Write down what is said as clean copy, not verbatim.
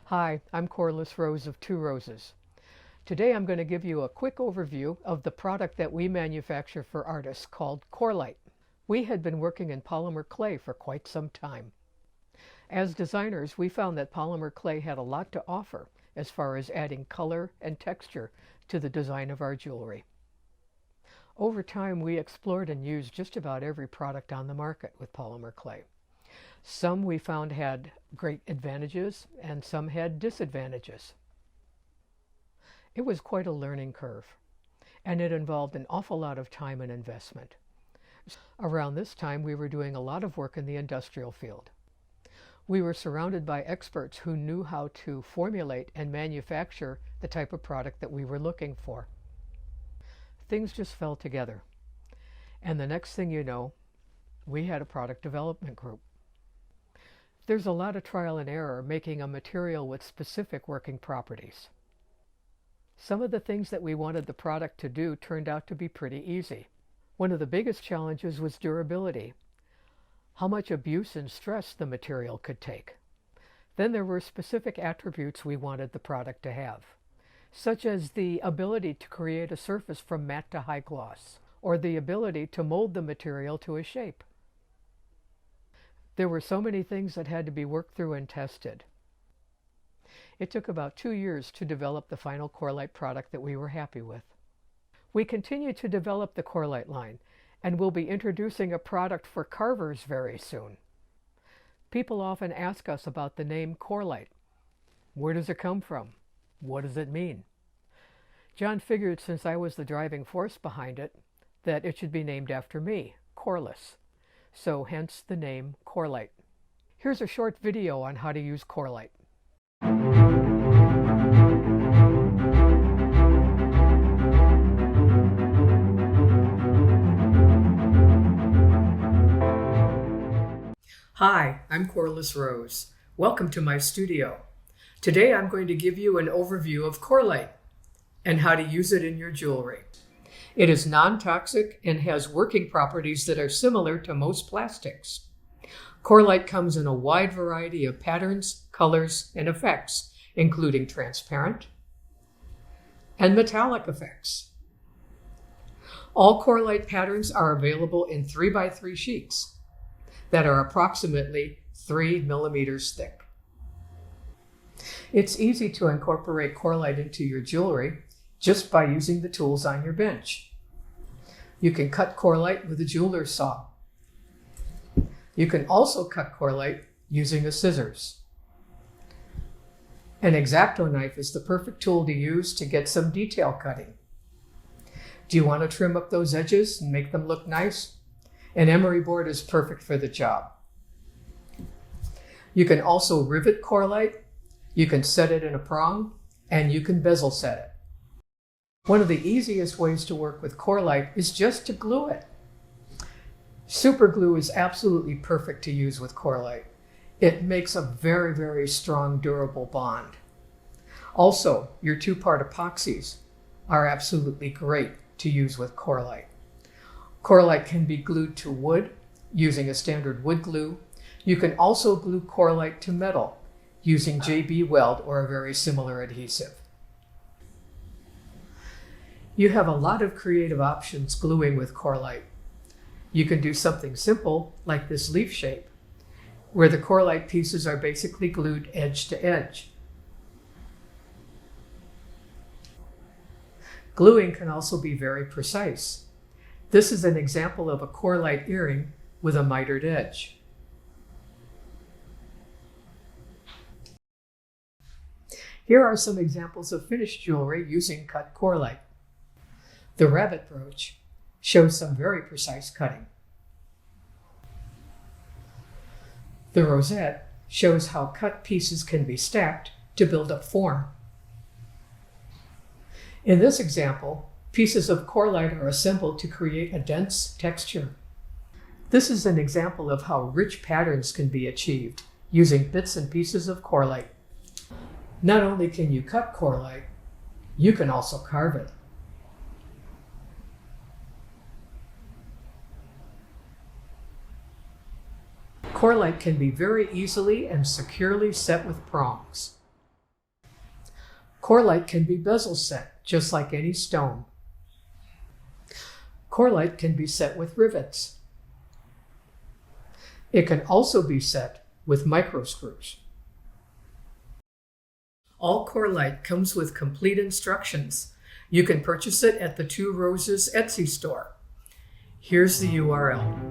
Hi, I'm Corliss Rose of 2Roses. Today I'm going to give you a quick overview of the product that we manufacture for artists called Corlite. We had been working in polymer clay for quite some time. As designers, we found that polymer clay had a lot to offer as far as adding color and texture to the design of our jewelry. Over time, we explored and used just about every product on the market with polymer clay. Some we found had great advantages and some had disadvantages. It was quite a learning curve, and it involved an awful lot of time and investment. Around this time, we were doing a lot of work in the industrial field. We were surrounded by experts who knew how to formulate and manufacture the type of product that we were looking for. Things just fell together, and the next thing you know, we had a product development group. There's a lot of trial and error making a material with specific working properties. Some of the things that we wanted the product to do turned out to be pretty easy. One of the biggest challenges was durability, how much abuse and stress the material could take. Then there were specific attributes we wanted the product to have, such as the ability to create a surface from matte to high gloss, or the ability to mold the material to a shape. There were so many things that had to be worked through and tested. It took about 2 years to develop the final Corelite product that we were happy with. We continue to develop the Corelite line, and we'll be introducing a product for carvers very soon. People often ask us about the name Corelite. Where does it come from? What does it mean? John figured, since I was the driving force behind it, that it should be named after me, Corliss. So hence the name Corlite. Here's a short video on how to use Corlite. Hi, I'm Corliss Rose. Welcome to my studio. Today I'm going to give you an overview of Corlite and how to use it in your jewelry. It is non-toxic and has working properties that are similar to most plastics. Corlite comes in a wide variety of patterns, colors, and effects, including transparent and metallic effects. All Corlite patterns are available in 3x3 sheets that are approximately 3 millimeters thick. It's easy to incorporate Corlite into your jewelry just by using the tools on your bench. You can cut Corlite with a jeweler's saw. You can also cut Corlite using a scissors. An X-Acto knife is the perfect tool to use to get some detail cutting. Do you want to trim up those edges and make them look nice? An emery board is perfect for the job. You can also rivet Corlite, you can set it in a prong, and you can bezel set it. One of the easiest ways to work with Corlite is just to glue it. Super glue is absolutely perfect to use with Corlite. It makes a very, very strong, durable bond. Also, your 2-part epoxies are absolutely great to use with Corlite. Corlite can be glued to wood using a standard wood glue. You can also glue Corlite to metal using JB Weld or a very similar adhesive. You have a lot of creative options gluing with Corlite. You can do something simple like this leaf shape, where the Corlite pieces are basically glued edge to edge. Gluing can also be very precise. This is an example of a Corlite earring with a mitered edge. Here are some examples of finished jewelry using cut Corlite. The rabbit brooch shows some very precise cutting. The rosette shows how cut pieces can be stacked to build up form. In this example, pieces of Corlite are assembled to create a dense texture. This is an example of how rich patterns can be achieved using bits and pieces of Corlite. Not only can you cut Corlite, you can also carve it. Corlite can be very easily and securely set with prongs. Corlite can be very easily and securely set with prongs. Corlite can be very easily and securely set with prongs. Corlite can be very easily and securely set with prongs. Corlite can be very easily and securely set with prongs. Corlite can be very easily and securely set with prongs. Corlite can be very easily and securely set with prongs. Corlite can be bezel set, just like any stone. Corlite can be set with rivets. It can also be set with micro screws. All Corlite comes with complete instructions. You can purchase it at the 2Roses Etsy store. Here's the URL.